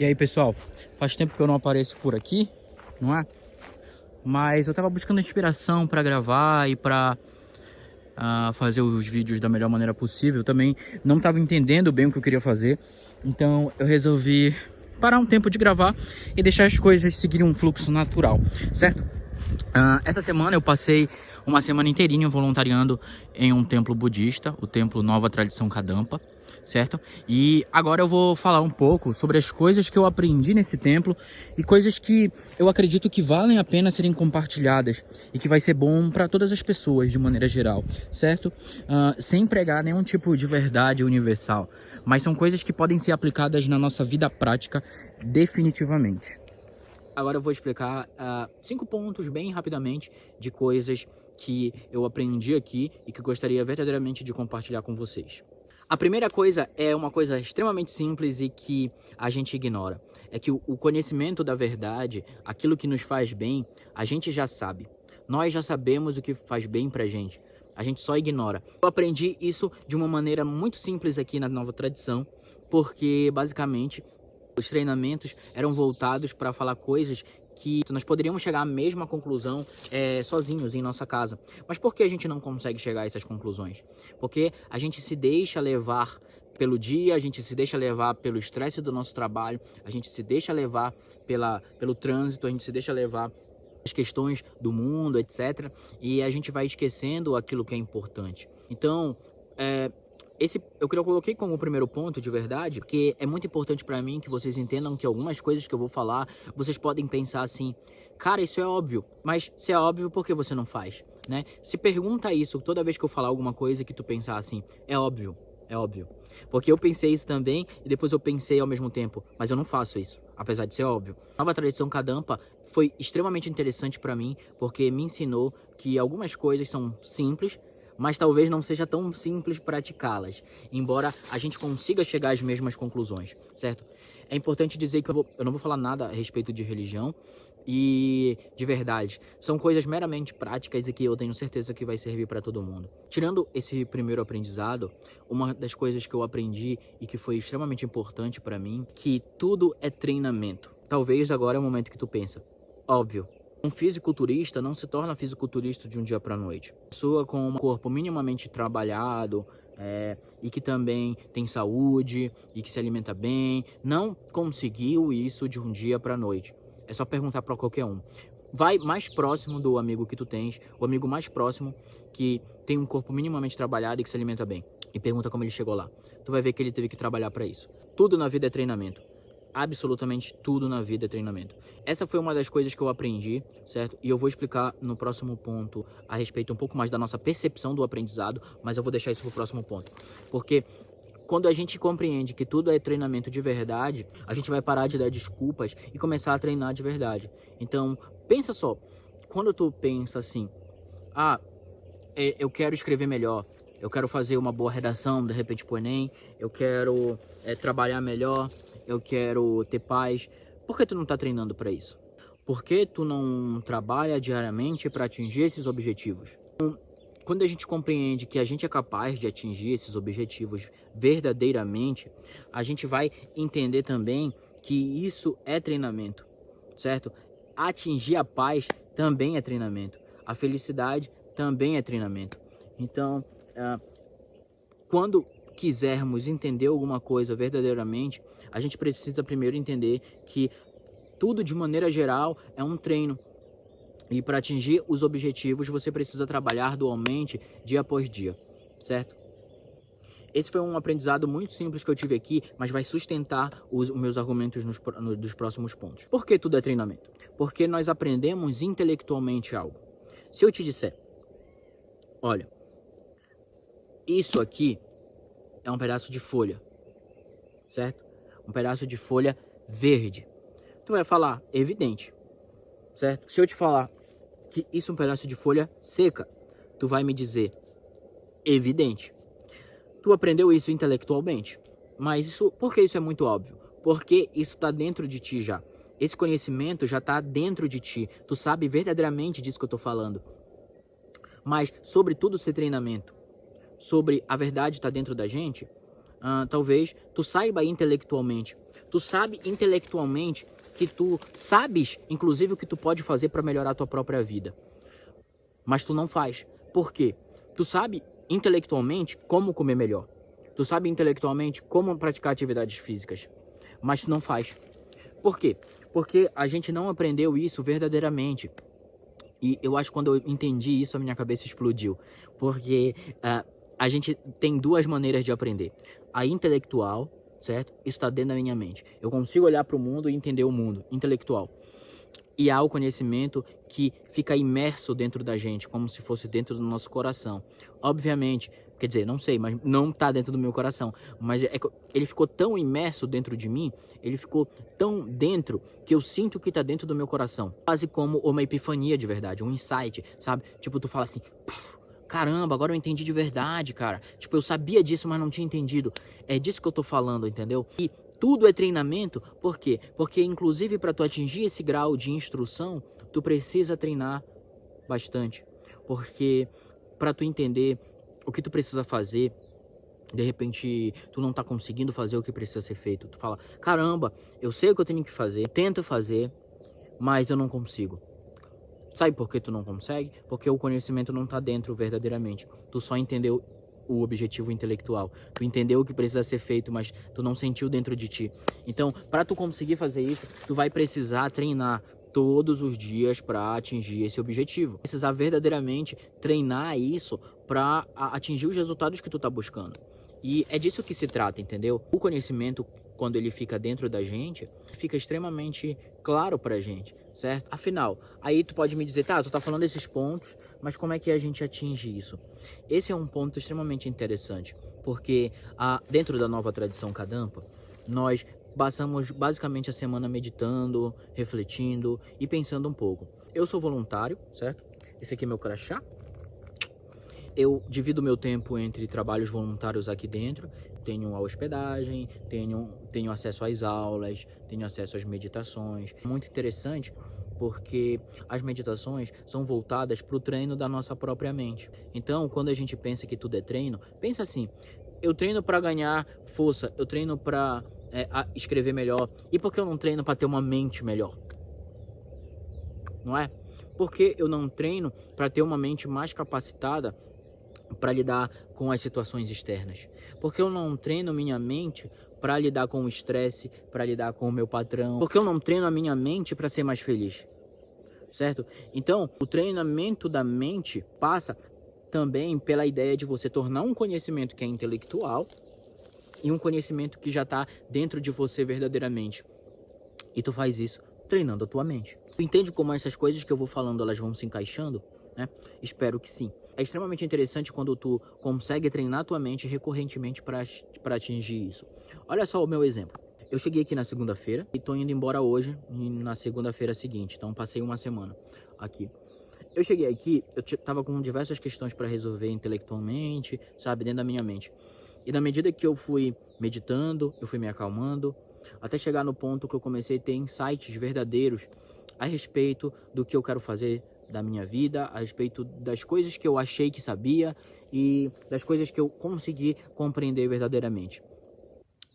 E aí, pessoal, faz tempo que eu não apareço por aqui, não é? Mas eu tava buscando inspiração para gravar e para fazer os vídeos da melhor maneira possível. Também não tava entendendo bem o que eu queria fazer, então eu resolvi parar um tempo de gravar e deixar as coisas seguirem um fluxo natural, certo? Essa semana eu passei uma semana inteirinha voluntariando em um templo budista, o templo Nova Tradição Kadampa, certo? E agora eu vou falar um pouco sobre as coisas que eu aprendi nesse templo e coisas que eu acredito que valem a pena serem compartilhadas e que vai ser bom para todas as pessoas de maneira geral, certo? Sem pregar nenhum tipo de verdade universal, mas são coisas que podem ser aplicadas na nossa vida prática definitivamente. Agora eu vou explicar 5 pontos bem rapidamente de coisas que eu aprendi aqui e que gostaria verdadeiramente de compartilhar com vocês. A primeira coisa é uma coisa extremamente simples e que a gente ignora. É que o conhecimento da verdade, aquilo que nos faz bem, a gente já sabe. Nós já sabemos o que faz bem pra gente. A gente só ignora. Eu aprendi isso de uma maneira muito simples aqui na Nova Tradição, porque basicamente os treinamentos eram voltados para falar coisas que nós poderíamos chegar à mesma conclusão sozinhos em nossa casa. Mas por que a gente não consegue chegar a essas conclusões? Porque a gente se deixa levar pelo dia, a gente se deixa levar pelo estresse do nosso trabalho, a gente se deixa levar pelo trânsito, a gente se deixa levar as questões do mundo, etc. E a gente vai esquecendo aquilo que é importante. Então, esse eu coloquei como primeiro ponto de verdade, porque é muito importante para mim que vocês entendam que algumas coisas que eu vou falar, vocês podem pensar assim, cara, isso é óbvio, mas se é óbvio, por que você não faz, né? Se pergunta isso toda vez que eu falar alguma coisa que tu pensar assim, é óbvio, é óbvio. Porque eu pensei isso também e depois eu pensei ao mesmo tempo, mas eu não faço isso, apesar de ser óbvio. A Nova Tradição Kadampa foi extremamente interessante para mim, porque me ensinou que algumas coisas são simples, mas talvez não seja tão simples praticá-las, embora a gente consiga chegar às mesmas conclusões, certo? É importante dizer que eu não vou falar nada a respeito de religião e de verdade. São coisas meramente práticas e que eu tenho certeza que vai servir para todo mundo. Tirando esse primeiro aprendizado, uma das coisas que eu aprendi e que foi extremamente importante para mim, que tudo é treinamento. Talvez agora é o momento que tu pensa, óbvio. Um fisiculturista não se torna fisiculturista de um dia para a noite. Pessoa com um corpo minimamente trabalhado e que também tem saúde e que se alimenta bem, não conseguiu isso de um dia para a noite. É só perguntar para qualquer um. Vai mais próximo do amigo que tu tens, o amigo mais próximo que tem um corpo minimamente trabalhado e que se alimenta bem. E pergunta como ele chegou lá. Tu vai ver que ele teve que trabalhar para isso. Tudo na vida é treinamento. Absolutamente tudo na vida é treinamento. Essa foi uma das coisas que eu aprendi, certo? E eu vou explicar no próximo ponto a respeito um pouco mais da nossa percepção do aprendizado, mas eu vou deixar isso pro próximo ponto. Porque quando a gente compreende que tudo é treinamento de verdade, a gente vai parar de dar desculpas e começar a treinar de verdade. Então, pensa só, quando tu pensa assim, eu quero escrever melhor, eu quero fazer uma boa redação, de repente pro Enem, eu quero trabalhar melhor, eu quero ter paz. Por que tu não tá treinando para isso? Por que tu não trabalha diariamente para atingir esses objetivos? Quando a gente compreende que a gente é capaz de atingir esses objetivos verdadeiramente, a gente vai entender também que isso é treinamento, certo? Atingir a paz também é treinamento. A felicidade também é treinamento. Então, quando quisermos entender alguma coisa verdadeiramente, a gente precisa primeiro entender que tudo de maneira geral é um treino. E para atingir os objetivos, você precisa trabalhar dualmente dia após dia, certo? Esse foi um aprendizado muito simples que eu tive aqui, mas vai sustentar os meus argumentos dos próximos pontos. Por que tudo é treinamento? Porque nós aprendemos intelectualmente algo. Se eu te disser, olha, isso aqui é um pedaço de folha, certo? Um pedaço de folha verde. Tu vai falar, evidente, certo? Se eu te falar que isso é um pedaço de folha seca, tu vai me dizer, evidente. Tu aprendeu isso intelectualmente, mas por que isso é muito óbvio? Porque isso está dentro de ti já. Esse conhecimento já está dentro de ti. Tu sabe verdadeiramente disso que eu estou falando. Mas sobre tudo ser treinamento, sobre a verdade estar dentro da gente, talvez tu saiba intelectualmente, Tu sabe intelectualmente que tu sabes, inclusive, o que tu pode fazer para melhorar a tua própria vida. Mas tu não faz. Por quê? Tu sabe intelectualmente como comer melhor. Tu sabe intelectualmente como praticar atividades físicas. Mas tu não faz. Por quê? Porque a gente não aprendeu isso verdadeiramente. E eu acho que quando eu entendi isso, a minha cabeça explodiu. Porque a gente tem duas maneiras de aprender. A intelectual, certo? Isso está dentro da minha mente. Eu consigo olhar para o mundo e entender o mundo. Intelectual. E há o conhecimento que fica imerso dentro da gente, como se fosse dentro do nosso coração. Obviamente, quer dizer, não sei, mas não está dentro do meu coração. Mas ele ficou tão imerso dentro de mim, ele ficou tão dentro, que eu sinto que está dentro do meu coração. Quase como uma epifania de verdade, um insight, sabe? Tipo, tu fala assim, caramba, agora eu entendi de verdade, cara. Tipo, eu sabia disso, mas não tinha entendido. É disso que eu tô falando, entendeu? E tudo é treinamento, por quê? Porque inclusive para tu atingir esse grau de instrução, tu precisa treinar bastante. Porque para tu entender o que tu precisa fazer, de repente tu não tá conseguindo fazer o que precisa ser feito. Tu fala, caramba, eu sei o que eu tenho que fazer, tento fazer, mas eu não consigo. Sabe por que tu não consegue? Porque o conhecimento não tá dentro verdadeiramente. Tu só entendeu o objetivo intelectual. Tu entendeu o que precisa ser feito, mas tu não sentiu dentro de ti. Então, para tu conseguir fazer isso, tu vai precisar treinar todos os dias para atingir esse objetivo. Precisar verdadeiramente treinar isso para atingir os resultados que tu tá buscando. E é disso que se trata, entendeu? O conhecimento, quando ele fica dentro da gente, fica extremamente claro pra gente, certo? Afinal, aí tu pode me dizer, tá, tu tá falando desses pontos, mas como é que a gente atinge isso? Esse é um ponto extremamente interessante, porque dentro da nova tradição Kadampa, nós passamos basicamente a semana meditando, refletindo e pensando um pouco. Eu sou voluntário, certo? Esse aqui é meu crachá. Eu divido meu tempo entre trabalhos voluntários aqui dentro, tenho a hospedagem, tenho acesso às aulas, tenho acesso às meditações. Muito interessante porque as meditações são voltadas para o treino da nossa própria mente. Então, quando a gente pensa que tudo é treino, pensa assim, eu treino para ganhar força, eu treino para escrever melhor. E por que eu não treino para ter uma mente melhor? Não é? Por que eu não treino para ter uma mente mais capacitada para lidar com as situações externas? Porque eu não treino minha mente para lidar com o estresse, para lidar com o meu patrão? Porque eu não treino a minha mente para ser mais feliz? Certo? Então, o treinamento da mente passa também pela ideia de você tornar um conhecimento que é intelectual e um conhecimento que já está dentro de você verdadeiramente. E tu faz isso treinando a tua mente. Tu entende como essas coisas que eu vou falando, elas vão se encaixando? Né? Espero que sim. É extremamente interessante quando tu consegue treinar a tua mente recorrentemente para atingir isso. Olha só o meu exemplo. Eu cheguei aqui na segunda-feira e tô indo embora hoje na segunda-feira seguinte. Então passei uma semana aqui. Eu cheguei aqui, eu tava com diversas questões para resolver intelectualmente, sabe, dentro da minha mente. E na medida que eu fui meditando, eu fui me acalmando, até chegar no ponto que eu comecei a ter insights verdadeiros a respeito do que eu quero fazer da minha vida, a respeito das coisas que eu achei que sabia e das coisas que eu consegui compreender verdadeiramente.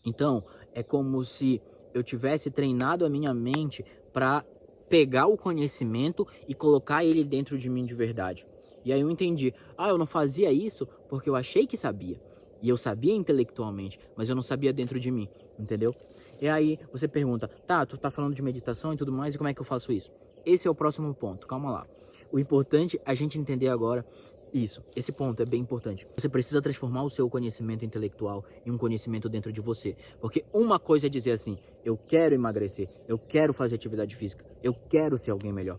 Então, é como se eu tivesse treinado a minha mente para pegar o conhecimento e colocar ele dentro de mim de verdade. E aí eu entendi, eu não fazia isso porque eu achei que sabia. E eu sabia intelectualmente, mas eu não sabia dentro de mim, entendeu? E aí você pergunta, tá, tu tá falando de meditação e tudo mais, e como é que eu faço isso? Esse é o próximo ponto, calma lá. O importante é a gente entender agora isso. Esse ponto é bem importante. Você precisa transformar o seu conhecimento intelectual em um conhecimento dentro de você. Porque uma coisa é dizer assim, eu quero emagrecer, eu quero fazer atividade física, eu quero ser alguém melhor.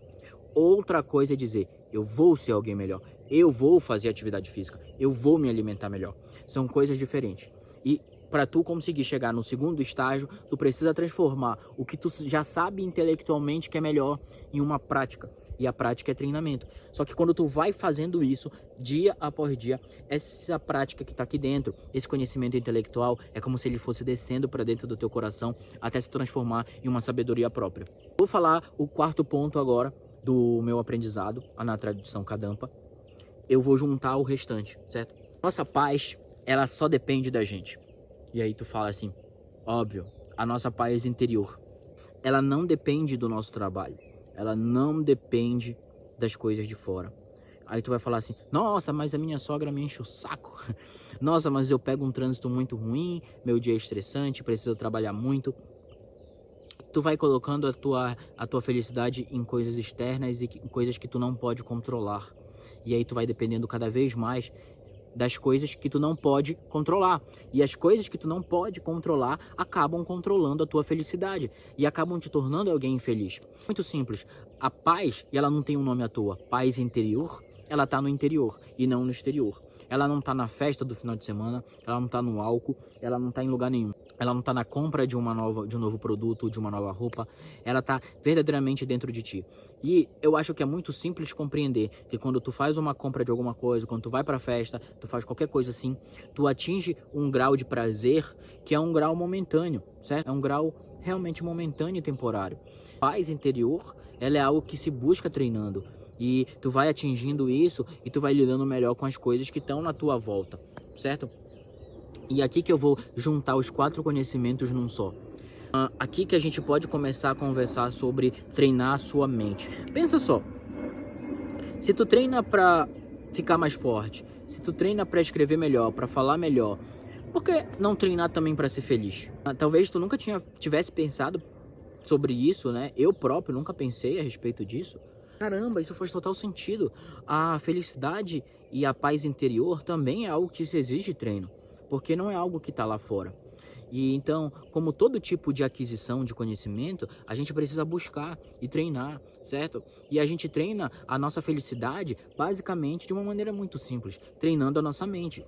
Outra coisa é dizer, eu vou ser alguém melhor, eu vou fazer atividade física, eu vou me alimentar melhor. São coisas diferentes. E para tu conseguir chegar no segundo estágio, tu precisa transformar o que tu já sabe intelectualmente que é melhor em uma prática. E a prática é treinamento. Só que quando tu vai fazendo isso, dia após dia, essa prática que está aqui dentro, esse conhecimento intelectual, é como se ele fosse descendo para dentro do teu coração até se transformar em uma sabedoria própria. Vou falar o quarto ponto agora do meu aprendizado, na tradição Kadampa. Eu vou juntar o restante, certo? Nossa paz, ela só depende da gente. E aí tu fala assim, óbvio, a nossa paz interior, ela não depende do nosso trabalho, ela não depende das coisas de fora. Aí tu vai falar assim, nossa, mas a minha sogra me enche o saco. Nossa, mas eu pego um trânsito muito ruim, meu dia é estressante, preciso trabalhar muito. Tu vai colocando a tua felicidade em coisas externas e em coisas que tu não pode controlar. E aí tu vai dependendo cada vez mais das coisas que tu não pode controlar. E as coisas que tu não pode controlar acabam controlando a tua felicidade e acabam te tornando alguém infeliz. Muito simples. A paz, e ela não tem um nome à toa, paz interior, ela tá no interior e não no exterior. Ela não tá na festa do final de semana, ela não tá no álcool, ela não tá em lugar nenhum. Ela não tá na compra de um novo produto, de uma nova roupa. Ela tá verdadeiramente dentro de ti. E eu acho que é muito simples compreender que quando tu faz uma compra de alguma coisa, quando tu vai pra festa, tu faz qualquer coisa assim, tu atinge um grau de prazer que é um grau momentâneo, certo? É um grau realmente momentâneo e temporário. Paz interior, ela é algo que se busca treinando. E tu vai atingindo isso e tu vai lidando melhor com as coisas que estão na tua volta, certo? E aqui que eu vou juntar os 4 conhecimentos num só. Aqui que a gente pode começar a conversar sobre treinar a sua mente. Pensa só, se tu treina pra ficar mais forte, se tu treina pra escrever melhor, pra falar melhor, por que não treinar também pra ser feliz? Talvez tu nunca tivesse pensado sobre isso, né? Eu próprio nunca pensei a respeito disso. Caramba, isso faz total sentido. A felicidade e a paz interior também é algo que se exige treino, porque não é algo que está lá fora. E então, como todo tipo de aquisição de conhecimento, a gente precisa buscar e treinar, certo? E a gente treina a nossa felicidade basicamente de uma maneira muito simples, treinando a nossa mente.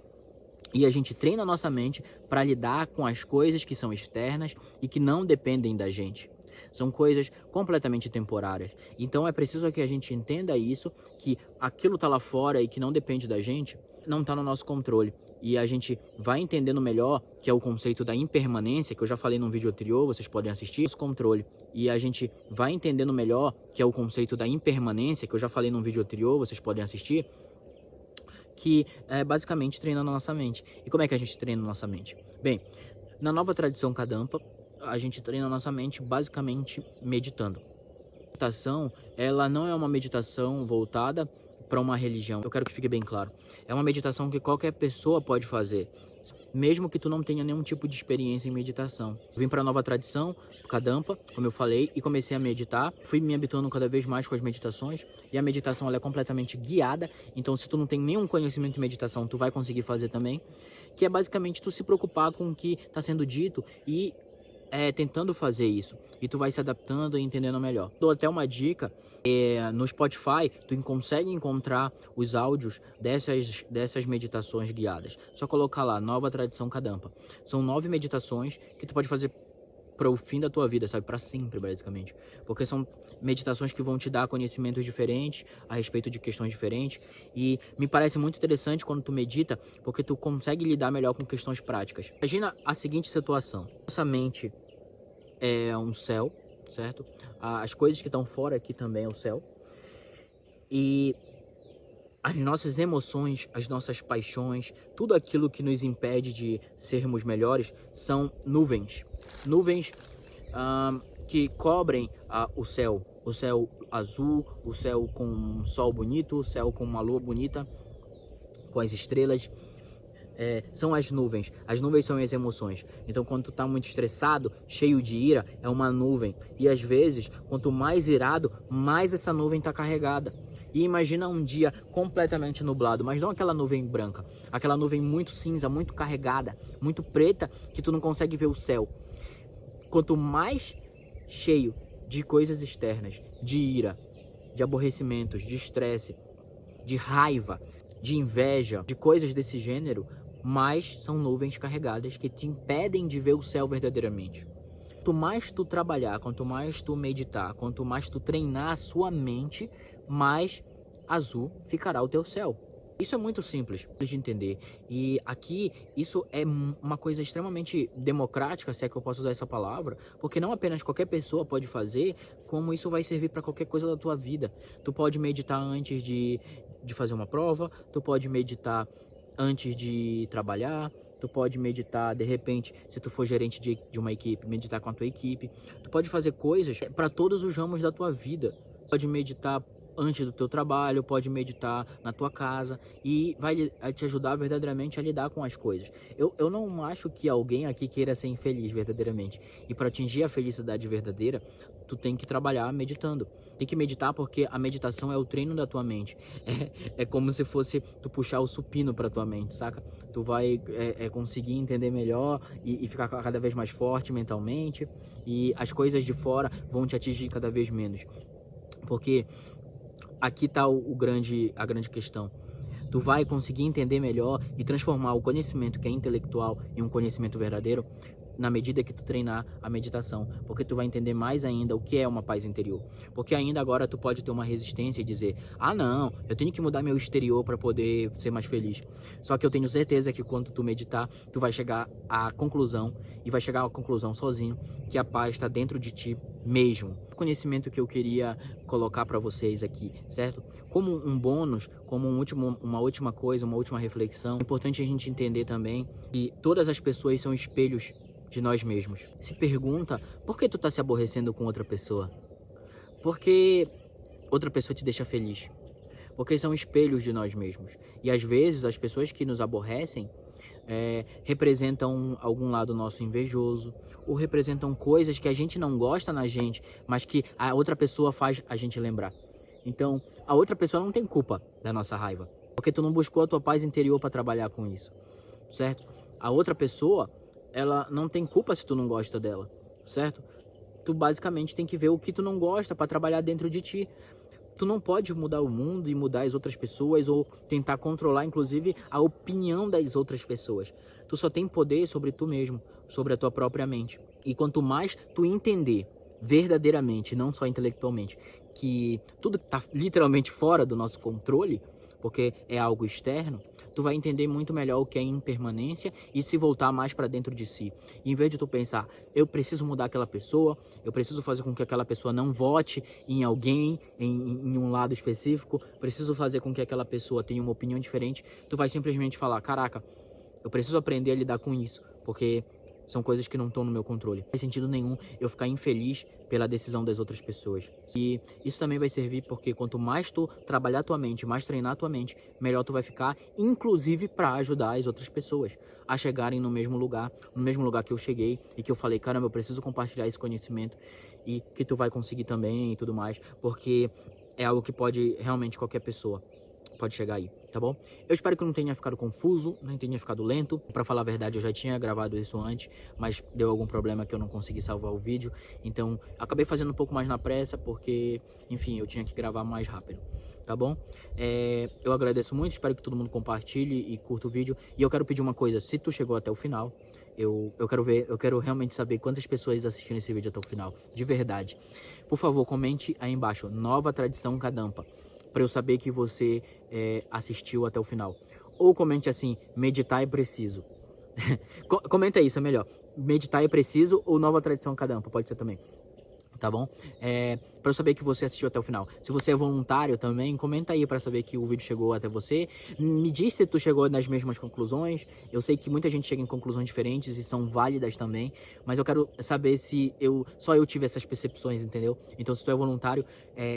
E a gente treina a nossa mente para lidar com as coisas que são externas e que não dependem da gente. São coisas completamente temporárias. Então é preciso que a gente entenda isso, que aquilo está lá fora e que não depende da gente, não está no nosso controle. E a gente vai entendendo melhor, que é o conceito da impermanência, que eu já falei num vídeo anterior, vocês podem assistir, esse controle. E a gente vai entendendo melhor, que é o conceito da impermanência, que eu já falei num vídeo anterior, vocês podem assistir, que é basicamente treinando a nossa mente. E como é que a gente treina a nossa mente? Bem, na nova tradição Kadampa, a gente treina a nossa mente basicamente meditando. A meditação, ela não é uma meditação voltada para uma religião. Eu quero que fique bem claro. É uma meditação que qualquer pessoa pode fazer, mesmo que tu não tenha nenhum tipo de experiência em meditação. Eu vim para a nova tradição, Kadampa, como eu falei, e comecei a meditar. Fui me habituando cada vez mais com as meditações. E a meditação ela é completamente guiada. Então, se tu não tem nenhum conhecimento em meditação, tu vai conseguir fazer também. Que é basicamente tu se preocupar com o que está sendo dito e tentando fazer isso, e tu vai se adaptando e entendendo melhor. Dou até uma dica, no Spotify tu consegue encontrar os áudios dessas meditações guiadas. Só colocar lá, Nova Tradição Kadampa. São 9 meditações que tu pode fazer para o fim da tua vida, sabe? Para sempre, basicamente. Porque são meditações que vão te dar conhecimentos diferentes a respeito de questões diferentes. E me parece muito interessante quando tu medita, porque tu consegue lidar melhor com questões práticas. Imagina a seguinte situação. Nossa mente é um céu, certo? As coisas que estão fora aqui também é o céu. E as nossas emoções, as nossas paixões, tudo aquilo que nos impede de sermos melhores são nuvens. Nuvens que cobrem o céu azul, o céu com um sol bonito, o céu com uma lua bonita, com as estrelas. São as nuvens são as emoções. Então quando tu tá muito estressado, cheio de ira, é uma nuvem. E às vezes, quanto mais irado, mais essa nuvem tá carregada. E imagina um dia completamente nublado, mas não aquela nuvem branca, aquela nuvem muito cinza, muito carregada, muito preta, que tu não consegue ver o céu. Quanto mais cheio de coisas externas, de ira, de aborrecimentos, de estresse, de raiva, de inveja, de coisas desse gênero, mais são nuvens carregadas que te impedem de ver o céu verdadeiramente. Quanto mais tu trabalhar, quanto mais tu meditar, quanto mais tu treinar a sua mente, mais azul ficará o teu céu. Isso é muito simples de entender. E aqui, isso é uma coisa extremamente democrática, se é que eu posso usar essa palavra, porque não apenas qualquer pessoa pode fazer, como isso vai servir para qualquer coisa da tua vida. Tu pode meditar antes de fazer uma prova, tu pode meditar antes de trabalhar, tu pode meditar, de repente, se tu for gerente de uma equipe, meditar com a tua equipe. Tu pode fazer coisas para todos os ramos da tua vida. Pode meditar antes do teu trabalho, pode meditar na tua casa e vai te ajudar verdadeiramente a lidar com as coisas. Eu não acho que alguém aqui queira ser infeliz verdadeiramente. E para atingir a felicidade verdadeira, tu tem que trabalhar meditando. Tem que meditar porque a meditação é o treino da tua mente. É como se fosse tu puxar o supino para tua mente, saca? Tu vai conseguir entender melhor e ficar cada vez mais forte mentalmente. E as coisas de fora vão te atingir cada vez menos. Porque aqui está a grande questão. Tu vai conseguir entender melhor e transformar o conhecimento que é intelectual em um conhecimento verdadeiro na medida que tu treinar a meditação, porque tu vai entender mais ainda o que é uma paz interior. Porque ainda agora tu pode ter uma resistência e dizer, ah não, eu tenho que mudar meu exterior para poder ser mais feliz. Só que eu tenho certeza que quando tu meditar, tu vai chegar à conclusão, e vai chegar à conclusão sozinho, que a paz está dentro de ti mesmo. O conhecimento que eu queria colocar para vocês aqui, certo? Como um bônus, como uma última coisa, uma última reflexão, é importante a gente entender também que todas as pessoas são espelhos de nós mesmos. Se pergunta, por que tu tá se aborrecendo com outra pessoa? Porque outra pessoa te deixa feliz. Porque são espelhos de nós mesmos. E às vezes as pessoas que nos aborrecem representam algum lado nosso invejoso, ou representam coisas que a gente não gosta na gente, mas que a outra pessoa faz a gente lembrar. Então, a outra pessoa não tem culpa da nossa raiva, porque tu não buscou a tua paz interior para trabalhar com isso, certo? A outra pessoa, ela não tem culpa se tu não gosta dela, certo? Tu basicamente tem que ver o que tu não gosta para trabalhar dentro de ti. Tu não pode mudar o mundo e mudar as outras pessoas ou tentar controlar, inclusive, a opinião das outras pessoas. Tu só tem poder sobre tu mesmo, sobre a tua própria mente. E quanto mais tu entender verdadeiramente, não só intelectualmente, que tudo está literalmente fora do nosso controle, porque é algo externo, tu vai entender muito melhor o que é impermanência e se voltar mais para dentro de si. E em vez de tu pensar, eu preciso mudar aquela pessoa, eu preciso fazer com que aquela pessoa não vote em alguém, em um lado específico, preciso fazer com que aquela pessoa tenha uma opinião diferente, tu vai simplesmente falar, caraca, eu preciso aprender a lidar com isso, porque são coisas que não estão no meu controle. Não faz sentido nenhum eu ficar infeliz pela decisão das outras pessoas. E isso também vai servir porque quanto mais tu trabalhar tua mente, mais treinar tua mente, melhor tu vai ficar, inclusive para ajudar as outras pessoas a chegarem no mesmo lugar que eu cheguei e que eu falei, caramba, eu preciso compartilhar esse conhecimento e que tu vai conseguir também e tudo mais, porque é algo que pode realmente qualquer pessoa pode chegar aí, tá bom? Eu espero que não tenha ficado confuso, não tenha ficado lento. Pra falar a verdade, eu já tinha gravado isso antes, mas deu algum problema que eu não consegui salvar o vídeo. Então, acabei fazendo um pouco mais na pressa, porque, enfim, eu tinha que gravar mais rápido, tá bom? Eu agradeço muito, espero que todo mundo compartilhe e curta o vídeo. E eu quero pedir uma coisa, se tu chegou até o final, eu quero realmente saber quantas pessoas assistiram esse vídeo até o final, de verdade. Por favor, comente aí embaixo, Nova Tradição Kadampa, para eu saber que você assistiu até o final. Ou comente assim, meditar é preciso. Comenta isso, é melhor. Meditar é preciso ou Nova Tradição Kadampa, pode ser também. Tá bom? Para eu saber que você assistiu até o final. Se você é voluntário também, comenta aí para saber que o vídeo chegou até você. Me diz se tu chegou nas mesmas conclusões. Eu sei que muita gente chega em conclusões diferentes e são válidas também, mas eu quero saber se só eu tive essas percepções, entendeu? Então se tu é voluntário,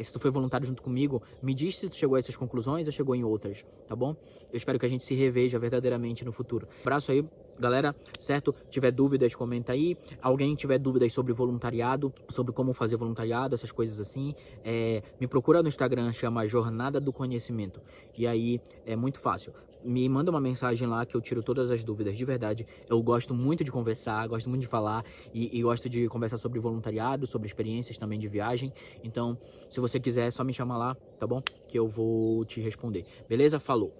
se tu foi voluntário junto comigo, me diz se tu chegou a essas conclusões ou chegou em outras, tá bom? Eu espero que a gente se reveja verdadeiramente no futuro. Abraço aí, galera, certo? Tiver dúvidas, comenta aí. Alguém tiver dúvidas sobre voluntariado, sobre como fazer voluntariado, essas coisas assim, me procura no Instagram, chama Jornada do Conhecimento. E aí é muito fácil. Me manda uma mensagem lá que eu tiro todas as dúvidas, de verdade. Eu gosto muito de conversar, gosto muito de falar e gosto de conversar sobre voluntariado, sobre experiências também de viagem. Então, se você quiser, é só me chamar lá, tá bom? Que eu vou te responder. Beleza? Falou!